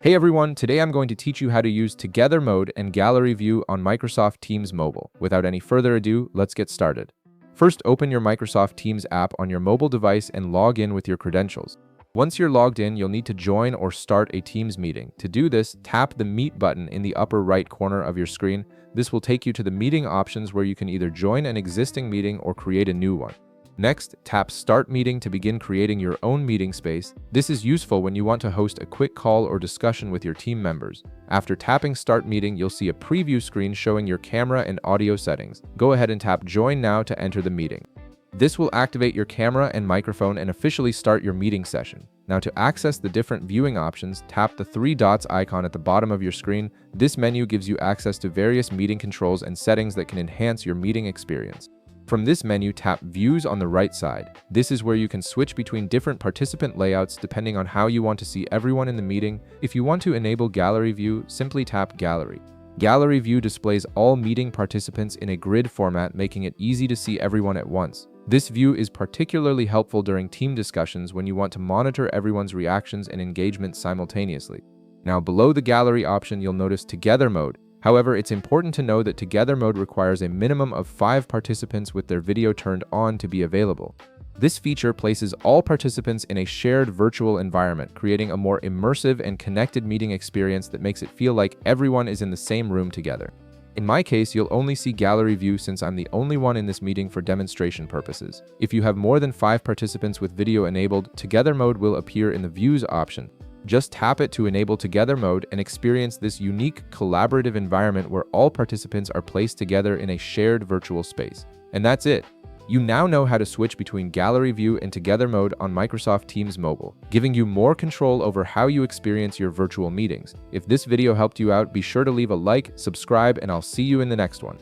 Hey everyone, today I'm going to teach you how to use Together Mode and Gallery View on Microsoft Teams Mobile. Without any further ado, let's get started. First, open your Microsoft Teams app on your mobile device and log in with your credentials. Once you're logged in, you'll need to join or start a Teams meeting. To do this, tap the Meet button in the upper right corner of your screen. This will take you to the meeting options where you can either join an existing meeting or create a new one. Next, tap Start Meeting to begin creating your own meeting space. This is useful when you want to host a quick call or discussion with your team members. After tapping Start Meeting, you'll see a preview screen showing your camera and audio settings. Go ahead and tap Join Now to enter the meeting. This will activate your camera and microphone and officially start your meeting session. Now, to access the different viewing options, tap the three dots icon at the bottom of your screen. This menu gives you access to various meeting controls and settings that can enhance your meeting experience. From this menu, tap Views on the right side. This is where you can switch between different participant layouts depending on how you want to see everyone in the meeting. If you want to enable Gallery View, simply tap Gallery. Gallery View displays all meeting participants in a grid format, making it easy to see everyone at once. This view is particularly helpful during team discussions when you want to monitor everyone's reactions and engagement simultaneously. Now, below the Gallery option, you'll notice Together Mode. However, it's important to know that Together Mode requires a minimum of 5 participants with their video turned on to be available. This feature places all participants in a shared virtual environment, creating a more immersive and connected meeting experience that makes it feel like everyone is in the same room together. In my case, you'll only see Gallery View since I'm the only one in this meeting for demonstration purposes. If you have more than 5 participants with video enabled, Together Mode will appear in the Views option. Just tap it to enable Together Mode and experience this unique collaborative environment where all participants are placed together in a shared virtual space. And that's it. You now know how to switch between Gallery View and Together Mode on Microsoft Teams Mobile, giving you more control over how you experience your virtual meetings. If this video helped you out, be sure to leave a like, subscribe, and I'll see you in the next one.